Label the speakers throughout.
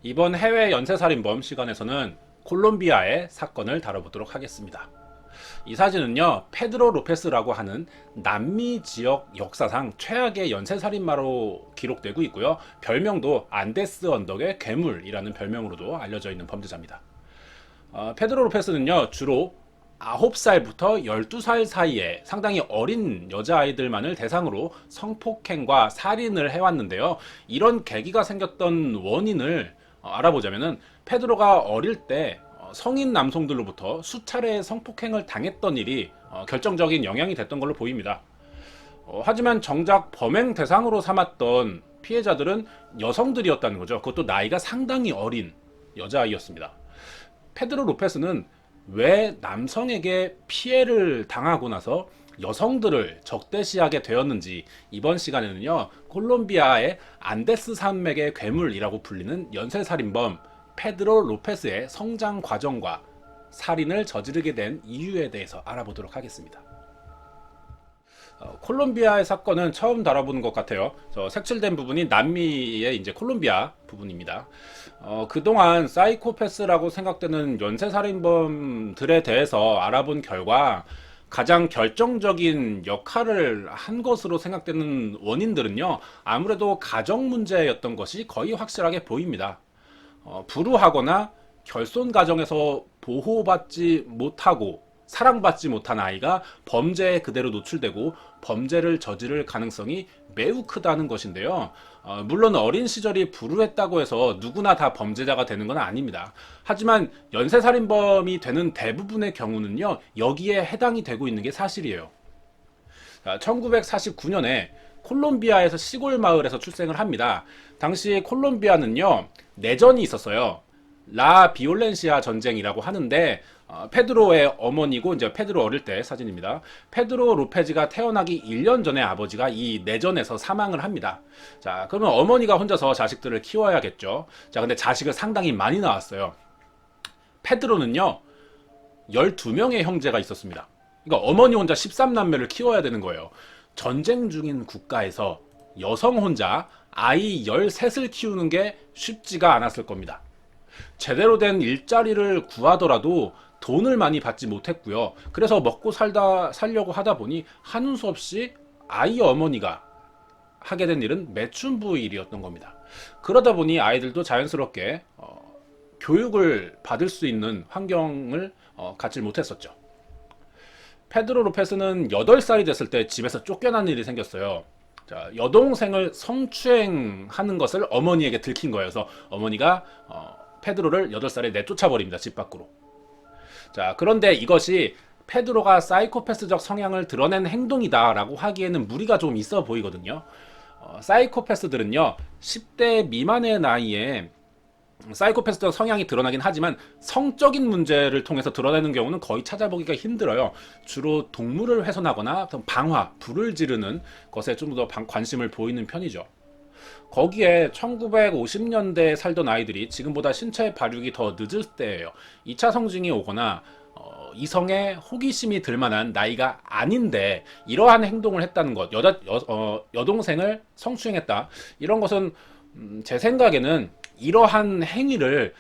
Speaker 1: 이번 해외 연쇄살인범 시간에서는 콜롬비아의 사건을 다뤄보도록 하겠습니다. 이 사진은요, 페드로 로페스라고 하는 남미 지역 역사상 최악의 연쇄살인마로 기록되고 있고요. 별명도 안데스 언덕의 괴물이라는 별명으로도 알려져 있는 범죄자입니다. 페드로 로페스는요, 주로 9살부터 12살 사이에 상당히 어린 여자아이들만을 대상으로 성폭행과 살인을 해왔는데요. 이런 계기가 생겼던 원인을 알아보자면은 페드로가 어릴 때 성인 남성들로부터 수차례 성폭행을 당했던 일이 결정적인 영향이 됐던 걸로 보입니다. 하지만 정작 범행 대상으로 삼았던 피해자들은 여성들이었다는 거죠. 그것도 나이가 상당히 어린 여자아이였습니다. 페드로 로페스는 왜 남성에게 피해를 당하고 나서 여성들을 적대시하게 되었는지 이번 시간에는요, 콜롬비아의 안데스 산맥의 괴물이라고 불리는 연쇄살인범 페드로 로페스의 성장 과정과 살인을 저지르게 된 이유에 대해서 알아보도록 하겠습니다. 콜롬비아의 사건은 처음 다뤄보는 것 같아요. 저 색칠된 부분이 남미의 이제 콜롬비아 부분입니다. 그동안 사이코패스라고 생각되는 연쇄살인범들에 대해서 알아본 결과 가장 결정적인 역할을 한 것으로 생각되는 원인들은요, 아무래도 가정 문제였던 것이 거의 확실하게 보입니다. 불우하거나 결손 가정에서 보호받지 못하고 사랑받지 못한 아이가 범죄에 그대로 노출되고 범죄를 저지를 가능성이 매우 크다는 것인데요. 물론 어린 시절이 불우했다고 해서 누구나 다 범죄자가 되는 건 아닙니다. 하지만 연쇄살인범이 되는 대부분의 경우는요, 여기에 해당이 되고 있는 게 사실이에요. 1949년에 콜롬비아에서 시골 마을에서 출생을 합니다. 당시 콜롬비아는요, 내전이 있었어요. 라 비올렌시아 전쟁이라고 하는데, 페드로의 어머니고, 이제 페드로 어릴 때 사진입니다. 페드로 로페즈가 태어나기 1년 전에 아버지가 이 내전에서 사망을 합니다. 자, 그러면 어머니가 혼자서 자식들을 키워야겠죠. 자, 근데 자식을 상당히 많이 낳았어요. 페드로는요, 12명의 형제가 있었습니다. 그러니까 어머니 혼자 13남매를 키워야 되는 거예요. 전쟁 중인 국가에서 여성 혼자 아이 13을 키우는 게 쉽지가 않았을 겁니다. 제대로 된 일자리를 구하더라도 돈을 많이 받지 못했고요. 그래서 먹고 살려고 하다 보니 하는 수 없이 아이 어머니가 하게 된 일은 매춘부 일이었던 겁니다. 그러다 보니 아이들도 자연스럽게 교육을 받을 수 있는 환경을 갖지 못했었죠. 페드로 로페스는 8살이 됐을 때 집에서 쫓겨난 일이 생겼어요. 자, 여동생을 성추행하는 것을 어머니에게 들킨 거예요. 그래서 어머니가 페드로를 8살에 내쫓아 버립니다. 집 밖으로. 자, 그런데 이것이 페드로가 사이코패스적 성향을 드러낸 행동이다라고 하기에는 무리가 좀 있어 보이거든요. 사이코패스들은요, 10대 미만의 나이에 사이코패스적 성향이 드러나긴 하지만 성적인 문제를 통해서 드러내는 경우는 거의 찾아보기가 힘들어요. 주로 동물을 훼손하거나 방화, 불을 지르는 것에 좀 더 관심을 보이는 편이죠. 거기에 1950년대에 살던 아이들이 지금보다 신체 발육이 더 늦을 때예요. 2차 성징이 오거나 이성의 호기심이 들만한 나이가 아닌데 이러한 행동을 했다는 것, 여동생을 성추행했다. 이런 것은 제 생각에는 이러한 행위를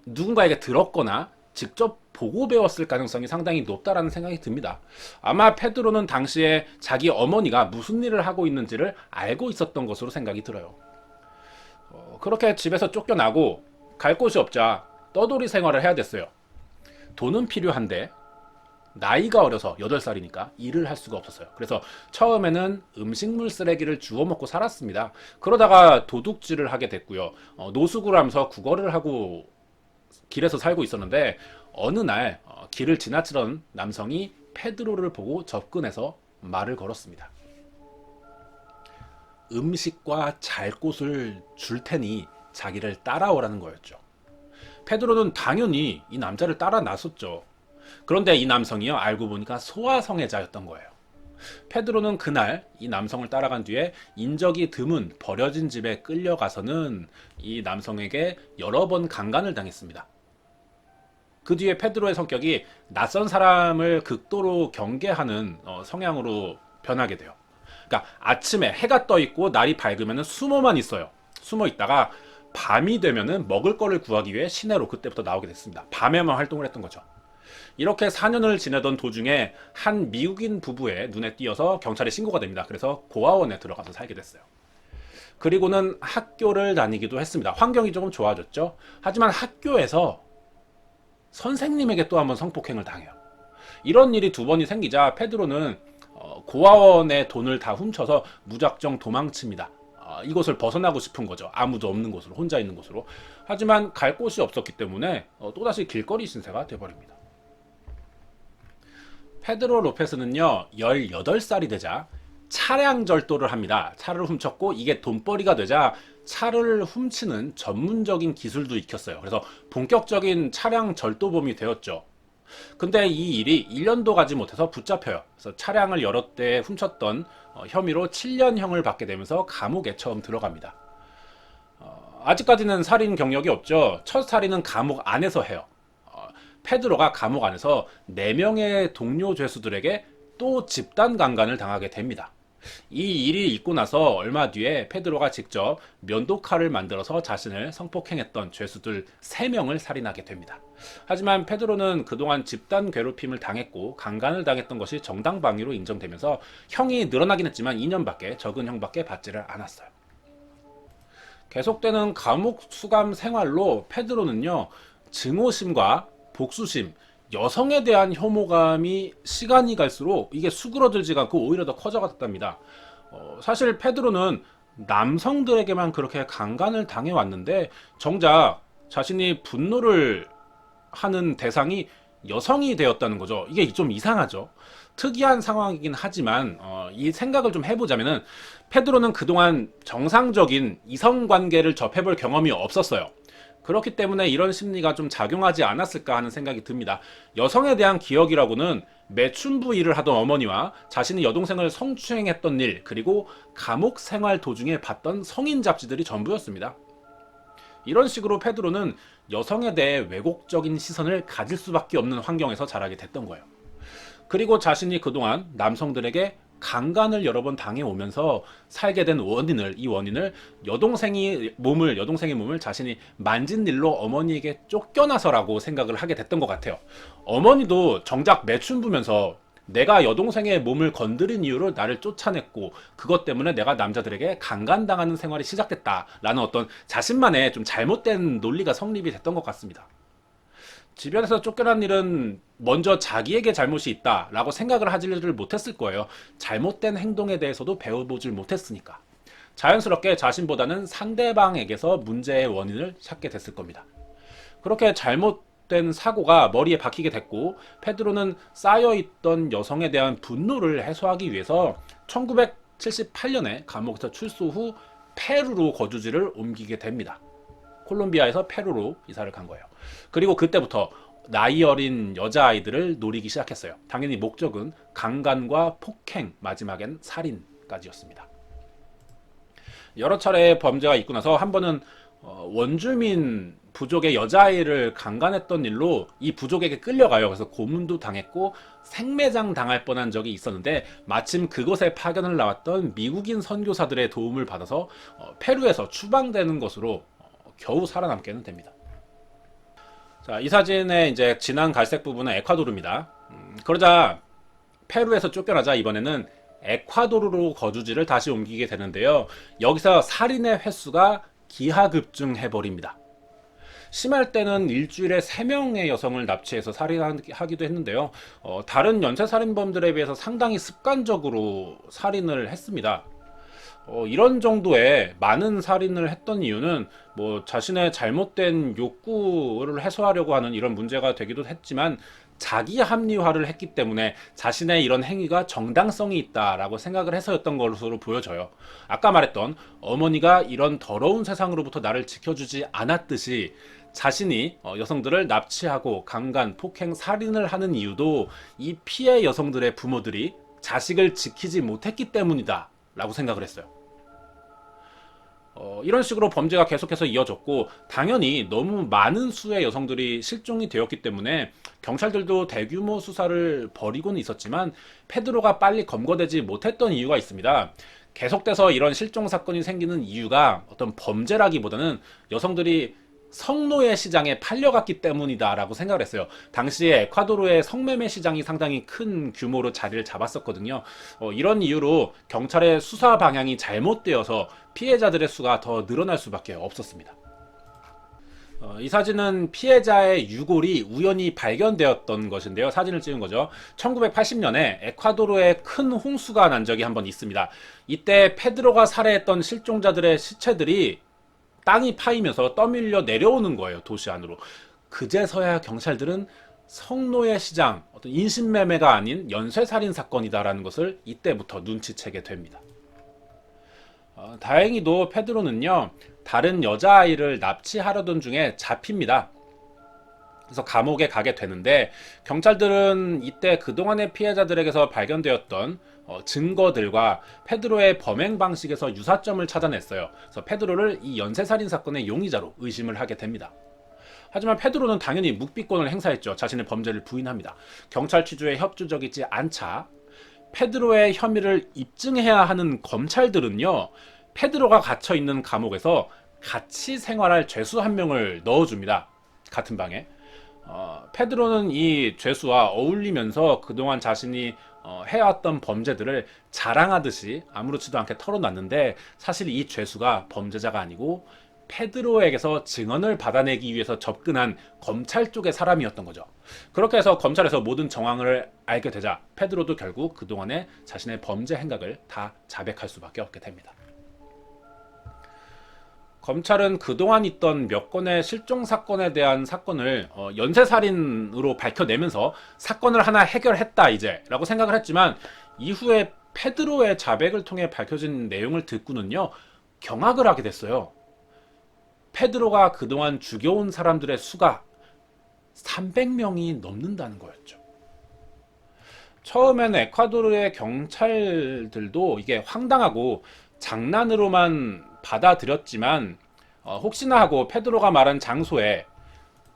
Speaker 1: 누군가에게 들었거나 직접 보고 배웠을 가능성이 상당히 높다라는 생각이 듭니다. 아마 페드로는 당시에 자기 어머니가 무슨 일을 하고 있는지를 알고 있었던 것으로 생각이 들어요. 그렇게 집에서 쫓겨나고 갈 곳이 없자 떠돌이 생활을 해야 됐어요. 돈은 필요한데 나이가 어려서 8살이니까 일을 할 수가 없었어요. 그래서 처음에는 음식물 쓰레기를 주워 먹고 살았습니다. 그러다가 도둑질을 하게 됐고요. 노숙을 하면서 국어를 하고 길에서 살고 있었는데 어느 날 길을 지나치던 남성이 페드로를 보고 접근해서 말을 걸었습니다. 음식과 잘 곳을 줄 테니 자기를 따라오라는 거였죠. 페드로는 당연히 이 남자를 따라 나섰죠. 그런데 이 남성이요, 알고 보니까 소아성애자였던 거예요. 페드로는 그날 이 남성을 따라간 뒤에 인적이 드문 버려진 집에 끌려가서는 이 남성에게 여러 번 강간을 당했습니다. 그 뒤에 페드로의 성격이 낯선 사람을 극도로 경계하는 성향으로 변하게 돼요. 그러니까 아침에 해가 떠 있고 날이 밝으면 숨어만 있어요. 숨어 있다가 밤이 되면은 먹을 거를 구하기 위해 시내로 그때부터 나오게 됐습니다. 밤에만 활동을 했던 거죠. 이렇게 4년을 지내던 도중에 한 미국인 부부의 눈에 띄어서 경찰에 신고가 됩니다. 그래서 고아원에 들어가서 살게 됐어요. 그리고는 학교를 다니기도 했습니다. 환경이 조금 좋아졌죠. 하지만 학교에서 선생님에게 또 한번 성폭행을 당해요. 이런 일이 두 번이 생기자 페드로는 고아원의 돈을 다 훔쳐서 무작정 도망칩니다. 이곳을 벗어나고 싶은 거죠. 아무도 없는 곳으로, 혼자 있는 곳으로. 하지만 갈 곳이 없었기 때문에 또다시 길거리 신세가 돼버립니다. 페드로 로페스는요, 18살이 되자 차량 절도를 합니다. 차를 훔쳤고 이게 돈벌이가 되자 차를 훔치는 전문적인 기술도 익혔어요. 그래서 본격적인 차량 절도범이 되었죠. 근데 이 일이 1년도 가지 못해서 붙잡혀요. 그래서 차량을 여러 대 훔쳤던 혐의로 7년형을 받게 되면서 감옥에 처음 들어갑니다. 아직까지는 살인 경력이 없죠. 첫 살인은 감옥 안에서 해요. 페드로가 감옥 안에서 4명의 동료 죄수들에게 또 집단 강간을 당하게 됩니다. 이 일이 있고 나서 얼마 뒤에 페드로가 직접 면도칼을 만들어서 자신을 성폭행했던 죄수들 3명을 살인하게 됩니다. 하지만 페드로는 그동안 집단 괴롭힘을 당했고 강간을 당했던 것이 정당방위로 인정되면서 형이 늘어나긴 했지만 2년밖에, 적은 형밖에 받지를 않았어요. 계속되는 감옥 수감 생활로 페드로는요, 증오심과 복수심, 여성에 대한 혐오감이 시간이 갈수록 이게 수그러들지가 않고 오히려 더 커져갔답니다. 사실 페드로는 남성들에게만 그렇게 강간을 당해왔는데 정작 자신이 분노를 하는 대상이 여성이 되었다는 거죠. 이게 좀 이상하죠. 특이한 상황이긴 하지만 이 생각을 좀 해보자면은 페드로는 그동안 정상적인 이성관계를 접해볼 경험이 없었어요. 그렇기 때문에 이런 심리가 좀 작용하지 않았을까 하는 생각이 듭니다. 여성에 대한 기억이라고는 매춘부 일을 하던 어머니와 자신의 여동생을 성추행했던 일, 그리고 감옥 생활 도중에 봤던 성인 잡지들이 전부였습니다. 이런 식으로 페드로는 여성에 대해 왜곡적인 시선을 가질 수밖에 없는 환경에서 자라게 됐던 거예요. 그리고 자신이 그동안 남성들에게 강간을 여러 번 당해오면서 살게 된 이 원인을 여동생의 몸을 자신이 만진 일로 어머니에게 쫓겨나서라고 생각을 하게 됐던 것 같아요. 어머니도 정작 매춘부면서 내가 여동생의 몸을 건드린 이유로 나를 쫓아냈고 그것 때문에 내가 남자들에게 강간당하는 생활이 시작됐다라는 어떤 자신만의 좀 잘못된 논리가 성립이 됐던 것 같습니다. 집안에서 쫓겨난 일은 먼저 자기에게 잘못이 있다라고 생각을 하지를 못했을 거예요. 잘못된 행동에 대해서도 배워보질 못했으니까. 자연스럽게 자신보다는 상대방에게서 문제의 원인을 찾게 됐을 겁니다. 그렇게 잘못된 사고가 머리에 박히게 됐고 페드로는 쌓여있던 여성에 대한 분노를 해소하기 위해서 1978년에 감옥에서 출소 후 페루로 거주지를 옮기게 됩니다. 콜롬비아에서 페루로 이사를 간 거예요. 그리고 그때부터 나이 어린 여자아이들을 노리기 시작했어요. 당연히 목적은 강간과 폭행, 마지막엔 살인까지였습니다. 여러 차례의 범죄가 있고 나서 한 번은 원주민 부족의 여자아이를 강간했던 일로 이 부족에게 끌려가요. 그래서 고문도 당했고 생매장 당할 뻔한 적이 있었는데 마침 그곳에 파견을 나왔던 미국인 선교사들의 도움을 받아서 페루에서 추방되는 것으로 겨우 살아남게는 됩니다. 자, 이 사진의 이제 진한 갈색 부분은 에콰도르입니다. 그러자 페루에서 쫓겨나자 이번에는 에콰도르로 거주지를 다시 옮기게 되는데요. 여기서 살인의 횟수가 기하급증해버립니다. 심할 때는 일주일에 3명의 여성을 납치해서 살인하기도 했는데요. 다른 연쇄살인범들에 비해서 상당히 습관적으로 살인을 했습니다. 이런 정도의 많은 살인을 했던 이유는 뭐 자신의 잘못된 욕구를 해소하려고 하는 이런 문제가 되기도 했지만 자기 합리화를 했기 때문에 자신의 이런 행위가 정당성이 있다라고 생각을 해서였던 것으로 보여져요. 아까 말했던 어머니가 이런 더러운 세상으로부터 나를 지켜주지 않았듯이 자신이 여성들을 납치하고 강간, 폭행, 살인을 하는 이유도 이 피해 여성들의 부모들이 자식을 지키지 못했기 때문이다 라고 생각을 했어요. 이런 식으로 범죄가 계속해서 이어졌고, 당연히 너무 많은 수의 여성들이 실종이 되었기 때문에 경찰들도 대규모 수사를 벌이고는 있었지만 페드로가 빨리 검거되지 못했던 이유가 있습니다. 계속돼서 이런 실종 사건이 생기는 이유가 어떤 범죄라기보다는 여성들이 성노예 시장에 팔려갔기 때문이다라고 생각을 했어요. 당시에 에콰도르의 성매매 시장이 상당히 큰 규모로 자리를 잡았었거든요. 이런 이유로 경찰의 수사 방향이 잘못되어서 피해자들의 수가 더 늘어날 수밖에 없었습니다. 이 사진은 피해자의 유골이 우연히 발견되었던 것인데요. 사진을 찍은 거죠. 1980년에 에콰도르에 큰 홍수가 난 적이 한번 있습니다. 이때 페드로가 살해했던 실종자들의 시체들이 땅이 파이면서 떠밀려 내려오는 거예요. 도시 안으로. 그제서야 경찰들은 성노예 시장, 어떤 인신매매가 아닌 연쇄살인 사건이다라는 것을 이때부터 눈치채게 됩니다. 다행히도 페드로는요, 다른 여자아이를 납치하려던 중에 잡힙니다. 그래서 감옥에 가게 되는데, 경찰들은 이때 그동안의 피해자들에게서 발견되었던 증거들과 페드로의 범행 방식에서 유사점을 찾아냈어요. 그래서 페드로를 이 연쇄살인 사건의 용의자로 의심을 하게 됩니다. 하지만 페드로는 당연히 묵비권을 행사했죠. 자신의 범죄를 부인합니다. 경찰 취조에 협조적이지 않자 페드로의 혐의를 입증해야 하는 검찰들은요, 페드로가 갇혀있는 감옥에서 같이 생활할 죄수 한 명을 넣어줍니다. 같은 방에. 페드로는 이 죄수와 어울리면서 그동안 자신이 해왔던 범죄들을 자랑하듯이 아무렇지도 않게 털어놨는데, 사실 이 죄수가 범죄자가 아니고 페드로에게서 증언을 받아내기 위해서 접근한 검찰 쪽의 사람이었던 거죠. 그렇게 해서 검찰에서 모든 정황을 알게 되자 페드로도 결국 그동안의 자신의 범죄 행각을 다 자백할 수밖에 없게 됩니다. 검찰은 그동안 있던 몇 건의 실종 사건에 대한 사건을 연쇄살인으로 밝혀내면서 사건을 하나 해결했다 이제 라고 생각을 했지만, 이후에 페드로의 자백을 통해 밝혀진 내용을 듣고는요, 경악을 하게 됐어요. 페드로가 그동안 죽여온 사람들의 수가 300명이 넘는다는 거였죠. 처음에는 에콰도르의 경찰들도 이게 황당하고 장난으로만 받아들였지만, 혹시나 하고 페드로가 말한 장소에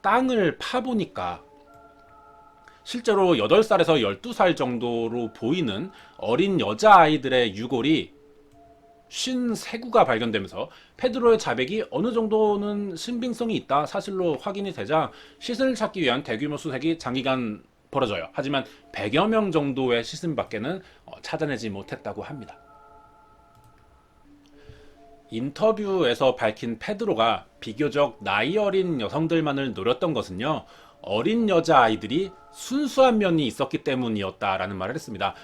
Speaker 1: 땅을 파보니까 실제로 8살에서 12살 정도로 보이는 어린 여자아이들의 유골이 53구가 발견되면서 페드로의 자백이 어느 정도는 신빙성이 있다 사실로 확인이 되자 시신을 찾기 위한 대규모 수색이 장기간 벌어져요. 하지만 100여 명 정도의 시신밖에는 찾아내지 못했다고 합니다. 인터뷰에서 밝힌 페드로가 비교적 나이 어린 여성들만을 노렸던 것은요, 어린 여자아이들이 순수한 면이 있었기 때문이었다라는 말을 했습니다.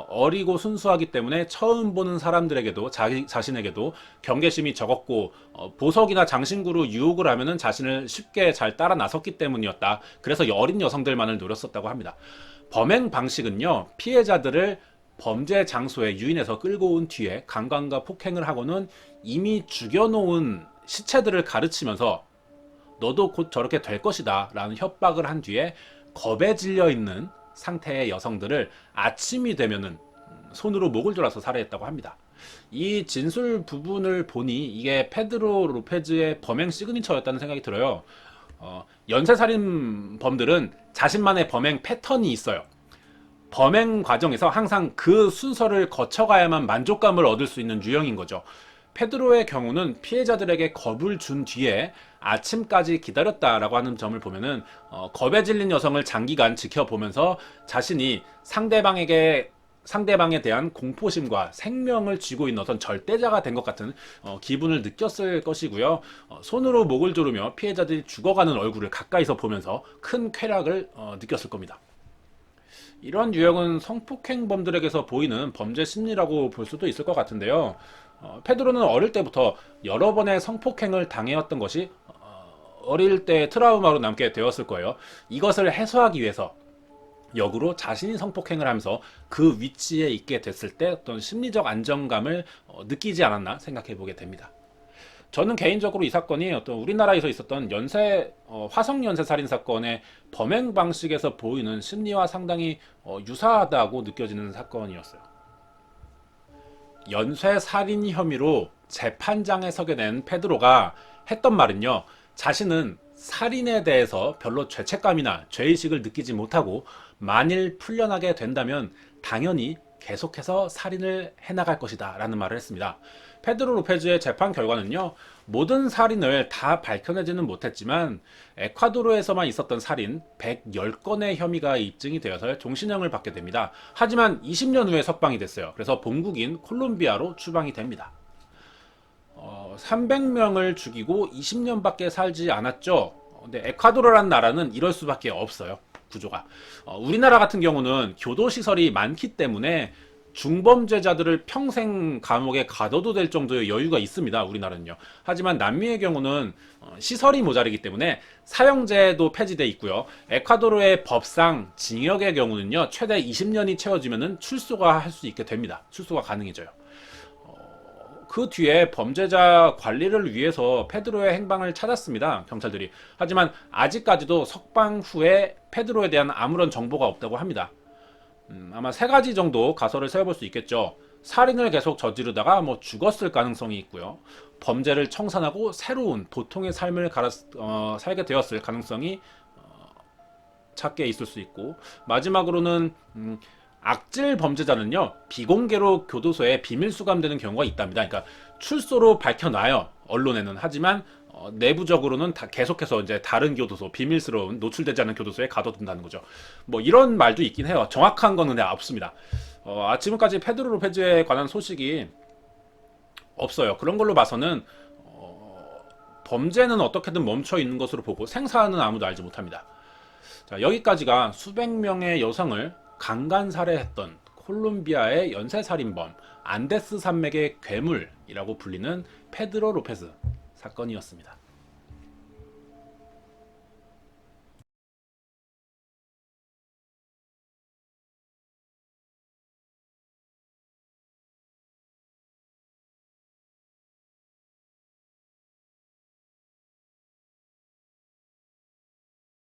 Speaker 1: 어리고 순수하기 때문에 처음 보는 사람들에게도 자신에게도 경계심이 적었고, 보석이나 장신구로 유혹을 하면은 자신을 쉽게 잘 따라 나섰기 때문이었다. 그래서 어린 여성들만을 노렸었다고 합니다. 범행 방식은요, 피해자들을 범죄 장소에 유인해서 끌고 온 뒤에 강간과 폭행을 하고는 이미 죽여놓은 시체들을 가르치면서 너도 곧 저렇게 될 것이다 라는 협박을 한 뒤에 겁에 질려 있는 상태의 여성들을 아침이 되면은 손으로 목을 졸아서 살해했다고 합니다. 이 진술 부분을 보니 이게 페드로 로페즈의 범행 시그니처였다는 생각이 들어요. 연쇄살인범들은 자신만의 범행 패턴이 있어요. 범행 과정에서 항상 그 순서를 거쳐가야만 만족감을 얻을 수 있는 유형인 거죠. 페드로의 경우는 피해자들에게 겁을 준 뒤에 아침까지 기다렸다라고 하는 점을 보면은 겁에 질린 여성을 장기간 지켜보면서 자신이 상대방에 대한 공포심과 생명을 쥐고 있는 어떤 절대자가 된 것 같은 기분을 느꼈을 것이고요. 손으로 목을 조르며 피해자들이 죽어가는 얼굴을 가까이서 보면서 큰 쾌락을 느꼈을 겁니다. 이런 유형은 성폭행범들에게서 보이는 범죄 심리라고 볼 수도 있을 것 같은데요. 페드로는 어릴 때부터 여러 번의 성폭행을 당해왔던 것이 어릴 때 트라우마로 남게 되었을 거예요. 이것을 해소하기 위해서 역으로 자신이 성폭행을 하면서 그 위치에 있게 됐을 때 어떤 심리적 안정감을 느끼지 않았나 생각해 보게 됩니다. 저는 개인적으로 이 사건이 어떤 우리나라에서 있었던 화성 연쇄 살인 사건의 범행 방식에서 보이는 심리와 상당히 유사하다고 느껴지는 사건이었어요. 연쇄 살인 혐의로 재판장에 서게 된 페드로가 했던 말은요, 자신은 살인에 대해서 별로 죄책감이나 죄의식을 느끼지 못하고 만일 풀려나게 된다면 당연히 계속해서 살인을 해나갈 것이다 라는 말을 했습니다. 페드로 로페즈의 재판 결과는요, 모든 살인을 다 밝혀내지는 못했지만 에콰도르에서만 있었던 살인 110건의 혐의가 입증이 되어서 종신형을 받게 됩니다. 하지만 20년 후에 석방이 됐어요. 그래서 본국인 콜롬비아로 추방이 됩니다. 300명을 죽이고 20년밖에 살지 않았죠. 근데 에콰도르라는 나라는 이럴 수밖에 없어요. 구조가. 우리나라 같은 경우는 교도시설이 많기 때문에 중범죄자들을 평생 감옥에 가둬도 될 정도의 여유가 있습니다. 우리나라는요. 하지만 남미의 경우는 시설이 모자르기 때문에 사형제도 폐지돼 있고요. 에콰도르의 법상 징역의 경우는요, 최대 20년이 채워지면 출소가 할 수 있게 됩니다. 출소가 가능해져요. 그 뒤에 범죄자 관리를 위해서 페드로의 행방을 찾았습니다. 경찰들이. 하지만 아직까지도 석방 후에 페드로에 대한 아무런 정보가 없다고 합니다. 아마 3가지 정도 가설을 세워볼 수 있겠죠. 살인을 계속 저지르다가 죽었을 가능성이 있고요. 범죄를 청산하고 새로운 보통의 삶을 살게 되었을 가능성이 작게 있을 수 있고, 마지막으로는 악질 범죄자는요, 비공개로 교도소에 비밀 수감되는 경우가 있답니다. 그러니까 출소로 밝혀놔요, 언론에는. 하지만 내부적으로는 다 계속해서 이제 다른 교도소, 비밀스러운 노출되지 않은 교도소에 가둬둔다는 거죠. 이런 말도 있긴 해요. 정확한 거는 없습니다. 지금까지 페드로 로페즈에 관한 소식이 없어요. 그런 걸로 봐서는 범죄는 어떻게든 멈춰 있는 것으로 보고 생사는 아무도 알지 못합니다. 자, 여기까지가 수백 명의 여성을 강간 살해했던 콜롬비아의 연쇄살인범 안데스 산맥의 괴물이라고 불리는 페드로 로페즈 사건이었습니다.